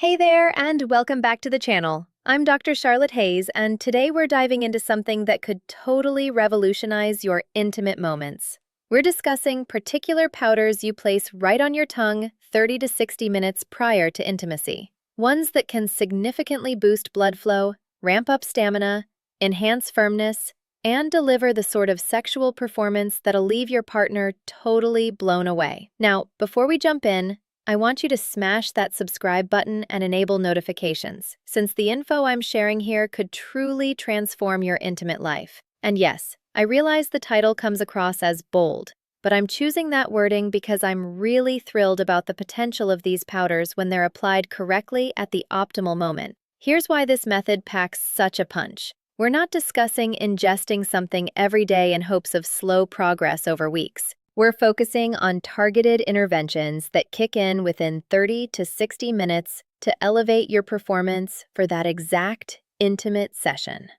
Hey there, and welcome back to the channel. I'm Dr. Charlotte Hayes, and today we're diving into something that could totally revolutionize your intimate moments. We're discussing particular powders you place right on your tongue 30 to 60 minutes prior to intimacy. Ones that can significantly boost blood flow, ramp up stamina, enhance firmness, and deliver the sort of sexual performance that'll leave your partner totally blown away. Now, before we jump in, I want you to smash that subscribe button and enable notifications, since the info I'm sharing here could truly transform your intimate life. And yes, I realize the title comes across as bold, but I'm choosing that wording because I'm really thrilled about the potential of these powders when they're applied correctly at the optimal moment. Here's why this method packs such a punch. We're not discussing ingesting something every day in hopes of slow progress over weeks. We're focusing on targeted interventions that kick in within 30 to 60 minutes to elevate your performance for that exact intimate session.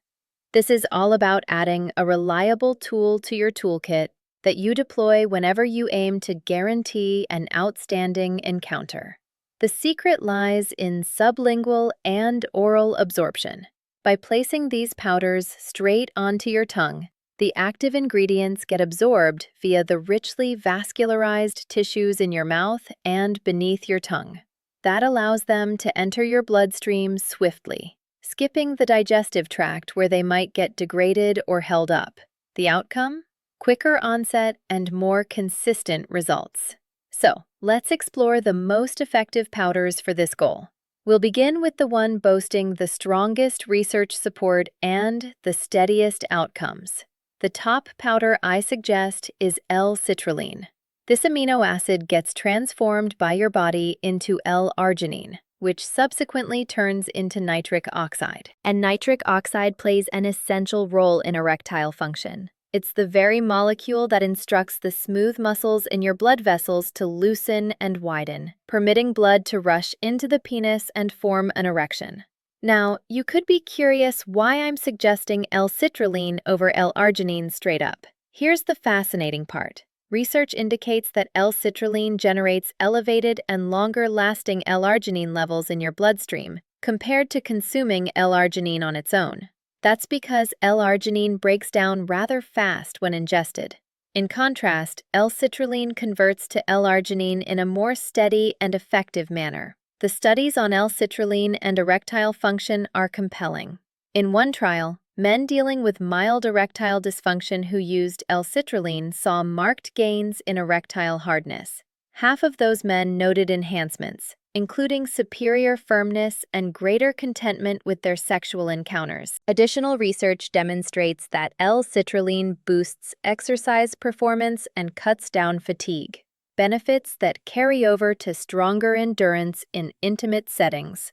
This is all about adding a reliable tool to your toolkit that you deploy whenever you aim to guarantee an outstanding encounter. The secret lies in sublingual and oral absorption. By placing these powders straight onto your tongue, the active ingredients get absorbed via the richly vascularized tissues in your mouth and beneath your tongue. That allows them to enter your bloodstream swiftly, skipping the digestive tract where they might get degraded or held up. The outcome? Quicker onset and more consistent results. So, let's explore the most effective powders for this goal. We'll begin with the one boasting the strongest research support and the steadiest outcomes. The top powder I suggest is L-Citrulline. This amino acid gets transformed by your body into L-Arginine, which subsequently turns into nitric oxide. And nitric oxide plays an essential role in erectile function. It's the very molecule that instructs the smooth muscles in your blood vessels to loosen and widen, permitting blood to rush into the penis and form an erection. Now, you could be curious why I'm suggesting L-Citrulline over L-Arginine straight up. Here's the fascinating part. Research indicates that L-Citrulline generates elevated and longer-lasting L-Arginine levels in your bloodstream, compared to consuming L-Arginine on its own. That's because L-Arginine breaks down rather fast when ingested. In contrast, L-Citrulline converts to L-Arginine in a more steady and effective manner. The studies on L-Citrulline and erectile function are compelling. In one trial, men dealing with mild erectile dysfunction who used L-Citrulline saw marked gains in erectile hardness. Half of those men noted enhancements, including superior firmness and greater contentment with their sexual encounters. Additional research demonstrates that L-Citrulline boosts exercise performance and cuts down fatigue, benefits that carry over to stronger endurance in intimate settings.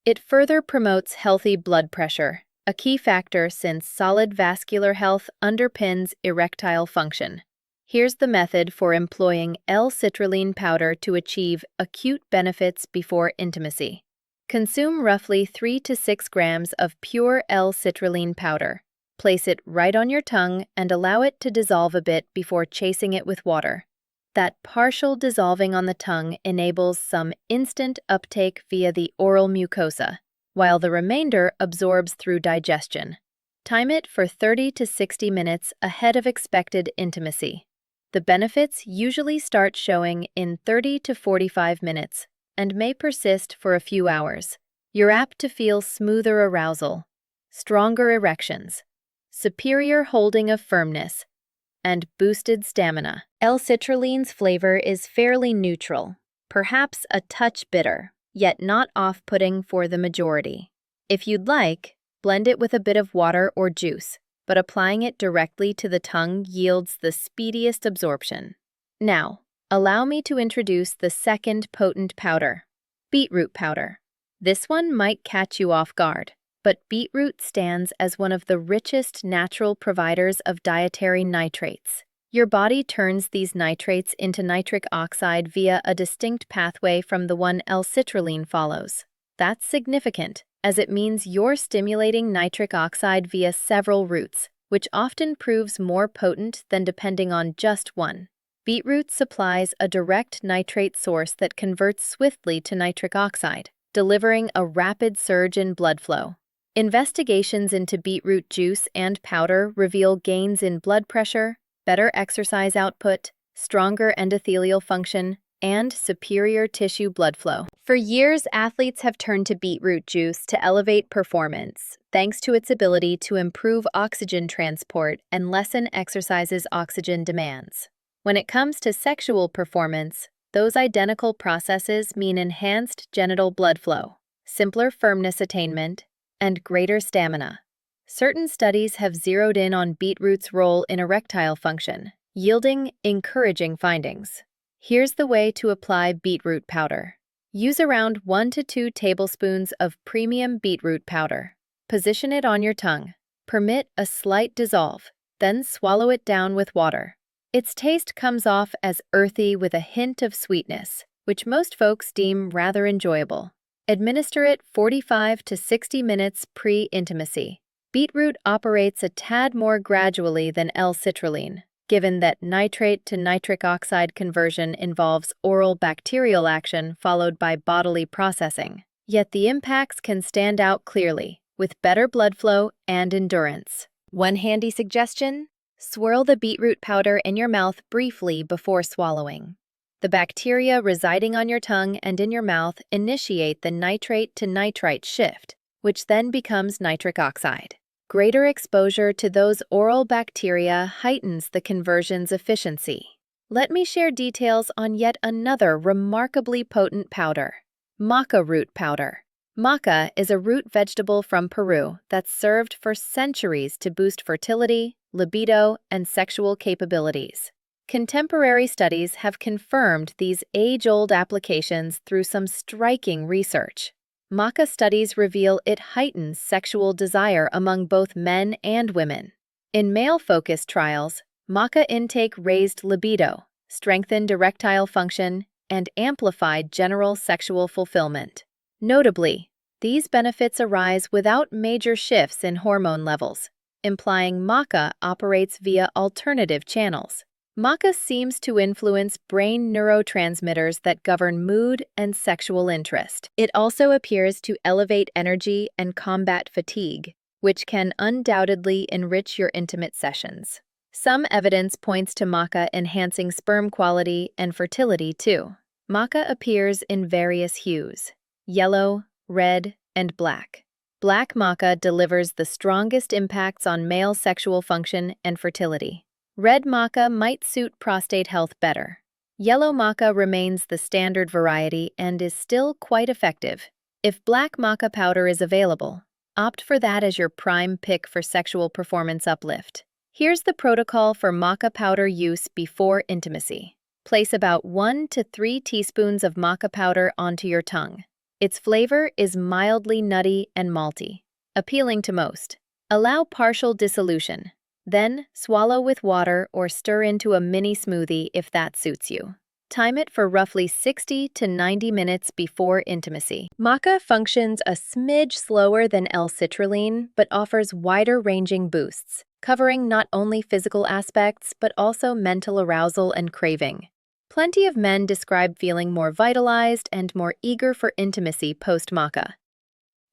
It further promotes healthy blood pressure, a key factor since solid vascular health underpins erectile function. Here's the method for employing L-Citrulline powder to achieve acute benefits before intimacy. Consume roughly 3 to 6 grams of pure L-Citrulline powder. Place it right on your tongue and allow it to dissolve a bit before chasing it with water. That partial dissolving on the tongue enables some instant uptake via the oral mucosa, while the remainder absorbs through digestion. Time it for 30 to 60 minutes ahead of expected intimacy. The benefits usually start showing in 30 to 45 minutes and may persist for a few hours. You're apt to feel smoother arousal, stronger erections, superior holding of firmness, and boosted stamina. L-Citrulline's flavor is fairly neutral, perhaps a touch bitter, yet not off-putting for the majority. If you'd like, blend it with a bit of water or juice, but applying it directly to the tongue yields the speediest absorption. Now, allow me to introduce the second potent powder, beetroot powder. This one might catch you off guard, but beetroot stands as one of the richest natural providers of dietary nitrates. Your body turns these nitrates into nitric oxide via a distinct pathway from the one L-Citrulline follows. That's significant, as it means you're stimulating nitric oxide via several routes, which often proves more potent than depending on just one. Beetroot supplies a direct nitrate source that converts swiftly to nitric oxide, delivering a rapid surge in blood flow. Investigations into beetroot juice and powder reveal gains in blood pressure, better exercise output, stronger endothelial function, and superior tissue blood flow. For years, athletes have turned to beetroot juice to elevate performance, thanks to its ability to improve oxygen transport and lessen exercise's oxygen demands. When it comes to sexual performance, those identical processes mean enhanced genital blood flow, simpler firmness attainment, and greater stamina. Certain studies have zeroed in on beetroot's role in erectile function, yielding encouraging findings. Here's the way to apply beetroot powder. Use around 1 to 2 tablespoons of premium beetroot powder. Position it on your tongue. Permit a slight dissolve, then swallow it down with water. Its taste comes off as earthy with a hint of sweetness, which most folks deem rather enjoyable. Administer it 45 to 60 minutes pre-intimacy. Beetroot operates a tad more gradually than L-Citrulline, given that nitrate to nitric oxide conversion involves oral bacterial action followed by bodily processing. Yet the impacts can stand out clearly, with better blood flow and endurance. One handy suggestion: swirl the beetroot powder in your mouth briefly before swallowing. The bacteria residing on your tongue and in your mouth initiate the nitrate to nitrite shift, which then becomes nitric oxide. Greater exposure to those oral bacteria heightens the conversion's efficiency. Let me share details on yet another remarkably potent powder: maca root powder. Maca is a root vegetable from Peru that's served for centuries to boost fertility, libido, and sexual capabilities. Contemporary studies have confirmed these age-old applications through some striking research. Maca studies reveal it heightens sexual desire among both men and women. In male-focused trials, maca intake raised libido, strengthened erectile function, and amplified general sexual fulfillment. Notably, these benefits arise without major shifts in hormone levels, implying maca operates via alternative channels. Maca seems to influence brain neurotransmitters that govern mood and sexual interest. It also appears to elevate energy and combat fatigue, which can undoubtedly enrich your intimate sessions. Some evidence points to maca enhancing sperm quality and fertility too. Maca appears in various hues: yellow, red, and black. Black maca delivers the strongest impacts on male sexual function and fertility. Red maca might suit prostate health better. Yellow maca remains the standard variety and is still quite effective. If black maca powder is available, opt for that as your prime pick for sexual performance uplift. Here's the protocol for maca powder use before intimacy. Place about 1 to 3 teaspoons of maca powder onto your tongue. Its flavor is mildly nutty and malty, appealing to most. Allow partial dissolution. Then, swallow with water or stir into a mini smoothie if that suits you. Time it for roughly 60 to 90 minutes before intimacy. Maca functions a smidge slower than L-Citrulline, but offers wider-ranging boosts, covering not only physical aspects but also mental arousal and craving. Plenty of men describe feeling more vitalized and more eager for intimacy post-maca.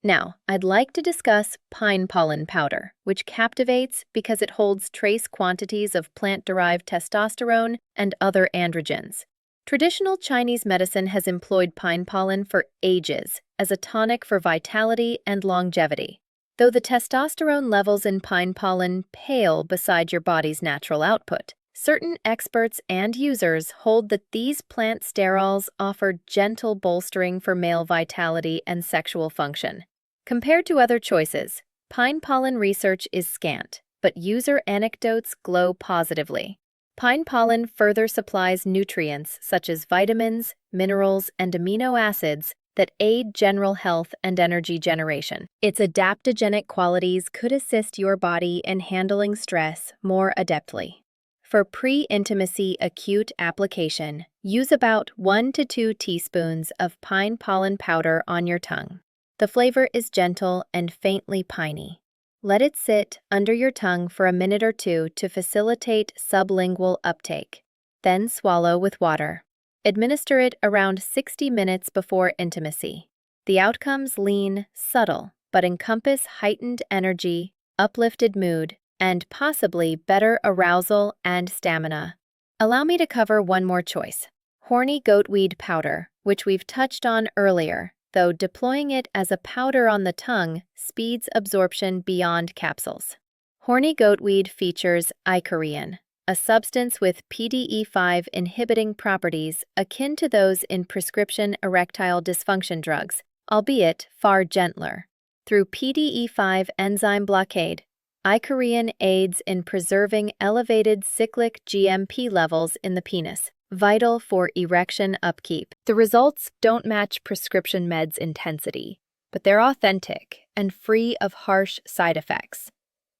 Now, I'd like to discuss pine pollen powder, which captivates because it holds trace quantities of plant-derived testosterone and other androgens. Traditional Chinese medicine has employed pine pollen for ages as a tonic for vitality and longevity. Though the testosterone levels in pine pollen pale beside your body's natural output, certain experts and users hold that these plant sterols offer gentle bolstering for male vitality and sexual function. Compared to other choices, pine pollen research is scant, but user anecdotes glow positively. Pine pollen further supplies nutrients such as vitamins, minerals, and amino acids that aid general health and energy generation. Its adaptogenic qualities could assist your body in handling stress more adeptly. For pre-intimacy acute application, use about 1 to 2 teaspoons of pine pollen powder on your tongue. The flavor is gentle and faintly piney. Let it sit under your tongue for a minute or two to facilitate sublingual uptake. Then swallow with water. Administer it around 60 minutes before intimacy. The outcomes lean, subtle, but encompass heightened energy, uplifted mood, and possibly better arousal and stamina. Allow me to cover one more choice: horny goatweed powder, which we've touched on earlier, though deploying it as a powder on the tongue speeds absorption beyond capsules. Horny goatweed features icariin, a substance with PDE5 inhibiting properties akin to those in prescription erectile dysfunction drugs, albeit far gentler. Through PDE5 enzyme blockade, icariin aids in preserving elevated cyclic GMP levels in the penis, vital for erection upkeep. The results don't match prescription meds' intensity, but they're authentic and free of harsh side effects.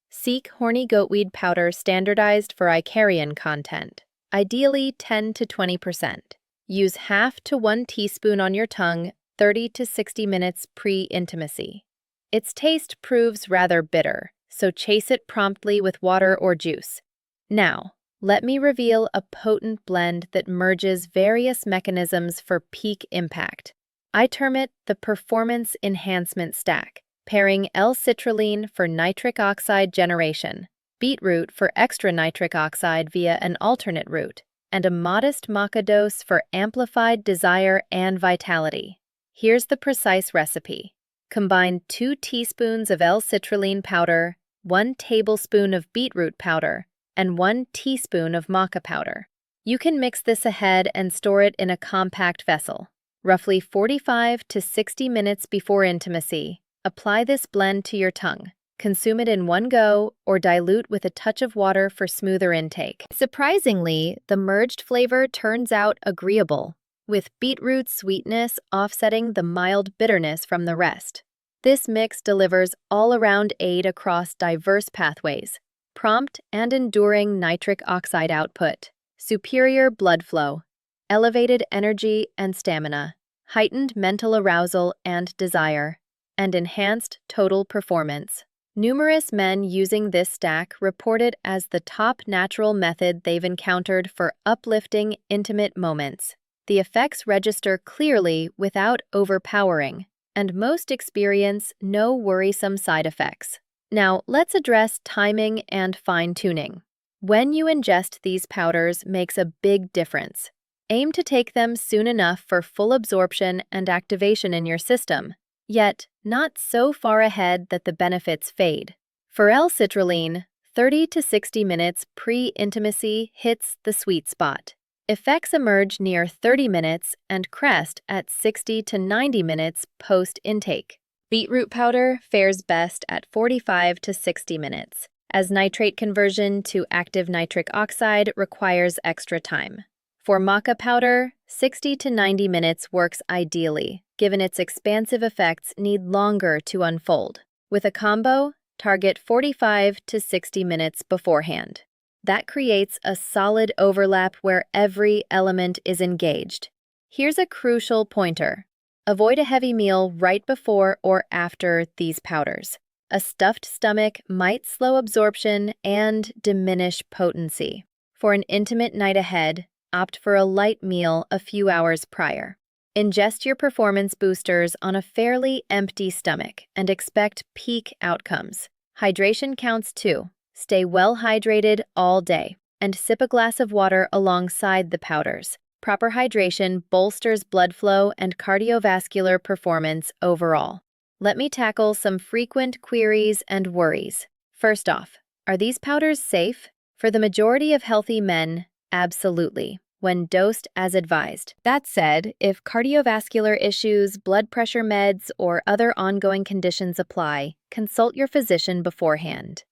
Seek horny goatweed powder standardized for icariin content, ideally 10 to 20%. Use half to 1 teaspoon on your tongue 30 to 60 minutes pre-intimacy. Its taste proves rather bitter, so chase it promptly with water or juice. Now, let me reveal a potent blend that merges various mechanisms for peak impact. I term it the Performance Enhancement Stack, pairing L-Citrulline for nitric oxide generation, beetroot for extra nitric oxide via an alternate route, and a modest maca dose for amplified desire and vitality. Here's the precise recipe. Combine 2 teaspoons of L-Citrulline powder, 1 tablespoon of beetroot powder, and 1 teaspoon of maca powder. You can mix this ahead and store it in a compact vessel. Roughly 45 to 60 minutes before intimacy, apply this blend to your tongue. Consume it in one go or dilute with a touch of water for smoother intake. Surprisingly, the merged flavor turns out agreeable, with beetroot sweetness offsetting the mild bitterness from the rest. This mix delivers all-around aid across diverse pathways: prompt and enduring nitric oxide output, superior blood flow, elevated energy and stamina, heightened mental arousal and desire, and enhanced total performance. Numerous men using this stack report it as the top natural method they've encountered for uplifting intimate moments. The effects register clearly without overpowering, and most experience no worrisome side effects. Now, let's address timing and fine-tuning. When you ingest these powders makes a big difference. Aim to take them soon enough for full absorption and activation in your system, yet not so far ahead that the benefits fade. For L-Citrulline, 30 to 60 minutes pre-intimacy hits the sweet spot. Effects emerge near 30 minutes and crest at 60 to 90 minutes post-intake. Beetroot powder fares best at 45 to 60 minutes, as nitrate conversion to active nitric oxide requires extra time. For maca powder, 60 to 90 minutes works ideally, given its expansive effects need longer to unfold. With a combo, target 45 to 60 minutes beforehand. That creates a solid overlap where every element is engaged. Here's a crucial pointer. Avoid a heavy meal right before or after these powders. A stuffed stomach might slow absorption and diminish potency. For an intimate night ahead, opt for a light meal a few hours prior. Ingest your performance boosters on a fairly empty stomach and expect peak outcomes. Hydration counts too. Stay well hydrated all day and sip a glass of water alongside the powders. Proper hydration bolsters blood flow and cardiovascular performance overall. Let me tackle some frequent queries and worries. First off, are these powders safe? For the majority of healthy men, absolutely, when dosed as advised. That said, if cardiovascular issues, blood pressure meds, or other ongoing conditions apply, consult your physician beforehand.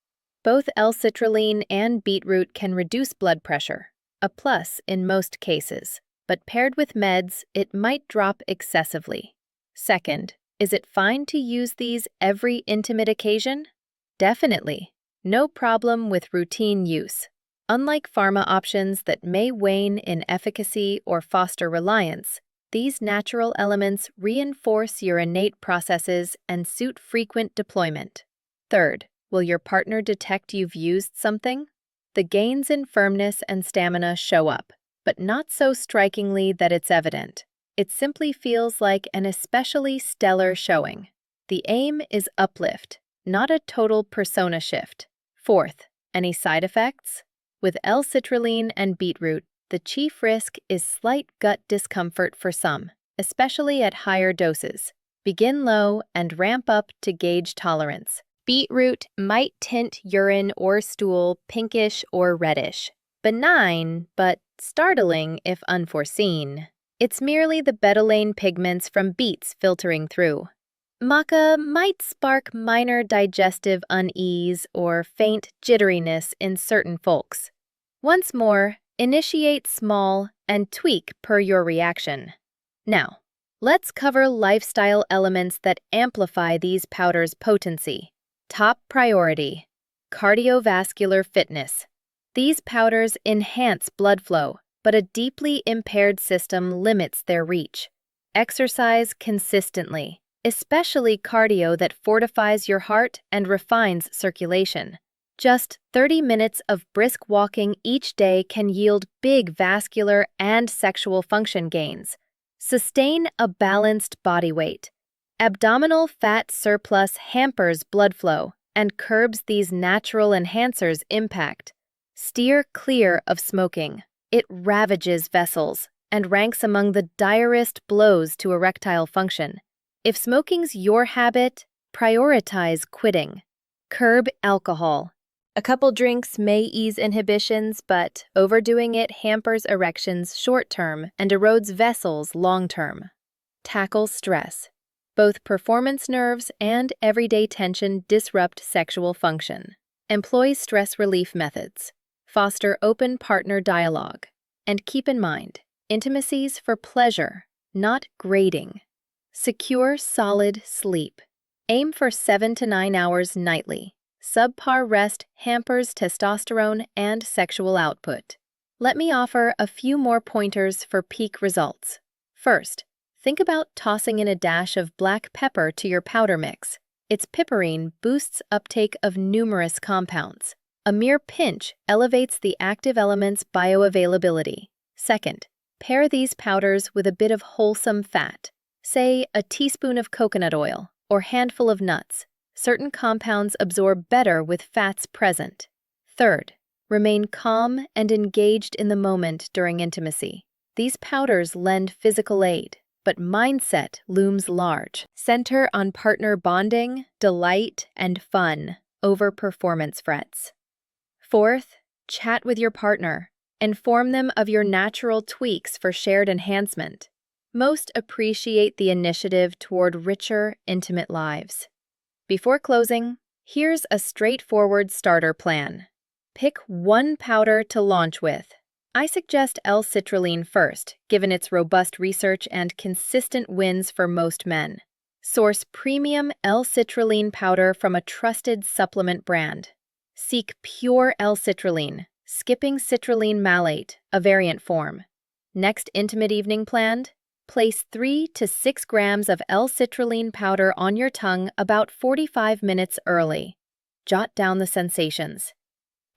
Both L-Citrulline and beetroot can reduce blood pressure, a plus in most cases, but paired with meds, it might drop excessively. Second, is it fine to use these every intimate occasion? Definitely. No problem with routine use. Unlike pharma options that may wane in efficacy or foster reliance, these natural elements reinforce your innate processes and suit frequent deployment. Third, will your partner detect you've used something? The gains in firmness and stamina show up, but not so strikingly that it's evident. it simply feels like an especially stellar showing. The aim is uplift, not a total persona shift. Fourth, any side effects? With L-Citrulline and beetroot, the chief risk is slight gut discomfort for some, especially at higher doses. Begin low and ramp up to gauge tolerance. Beetroot might tint urine or stool pinkish or reddish. Benign, but startling if unforeseen. It's merely the betalain pigments from beets filtering through. Maca might spark minor digestive unease or faint jitteriness in certain folks. Once more, initiate small and tweak per your reaction. Now, let's cover lifestyle elements that amplify these powders' potency. Top priority: cardiovascular fitness. These powders enhance blood flow, but a deeply impaired system limits their reach. Exercise consistently, especially cardio that fortifies your heart and refines circulation. Just 30 minutes of brisk walking each day can yield big vascular and sexual function gains. Sustain a balanced body weight. Abdominal fat surplus hampers blood flow and curbs these natural enhancers' impact. Steer clear of smoking. It ravages vessels and ranks among the direst blows to erectile function. If smoking's your habit, prioritize quitting. Curb alcohol. A couple drinks may ease inhibitions, but overdoing it hampers erections short-term and erodes vessels long-term. Tackle stress. Both performance nerves and everyday tension disrupt sexual function. Employ stress relief methods. Foster open partner dialogue. And keep in mind, intimacy's for pleasure, not grading. Secure solid sleep. Aim for 7 to 9 hours nightly. Subpar rest hampers testosterone and sexual output. Let me offer a few more pointers for peak results. First, think about tossing in a dash of black pepper to your powder mix. Its piperine boosts uptake of numerous compounds. A mere pinch elevates the active element's bioavailability. Second, pair these powders with a bit of wholesome fat. Say a teaspoon of coconut oil or handful of nuts. Certain compounds absorb better with fats present. Third, remain calm and engaged in the moment during intimacy. These powders lend physical aid, but mindset looms large. Center on partner bonding, delight, and fun over performance frets. Fourth, chat with your partner. Inform them of your natural tweaks for shared enhancement. Most appreciate the initiative toward richer, intimate lives. Before closing, here's a straightforward starter plan. Pick one powder to launch with. I suggest L-Citrulline first, given its robust research and consistent wins for most men. Source premium L-Citrulline powder from a trusted supplement brand. Seek pure L-Citrulline, skipping citrulline malate, a variant form. Next intimate evening planned? Place 3 to 6 grams of L-Citrulline powder on your tongue about 45 minutes early. Jot down the sensations.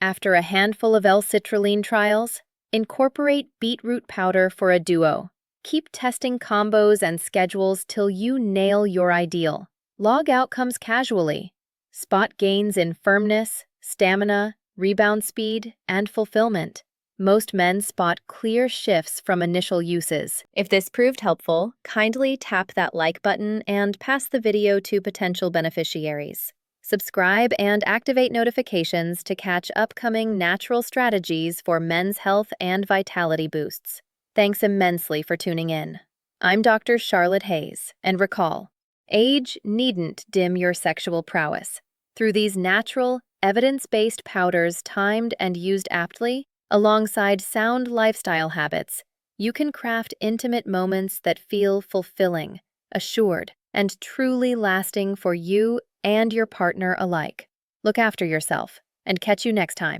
After a handful of L-Citrulline trials, incorporate beetroot powder for a duo. Keep testing combos and schedules till you nail your ideal. Log outcomes casually. Spot gains in firmness, stamina, rebound speed, and fulfillment. Most men spot clear shifts from initial uses. If this proved helpful, kindly tap that like button and pass the video to potential beneficiaries. Subscribe and activate notifications to catch upcoming natural strategies for men's health and vitality boosts. Thanks immensely for tuning in. I'm Dr. Charlotte Hayes, and recall, age needn't dim your sexual prowess. Through these natural, evidence-based powders timed and used aptly, alongside sound lifestyle habits, you can craft intimate moments that feel fulfilling, assured, and truly lasting for you and your partner alike. Look after yourself, and catch you next time.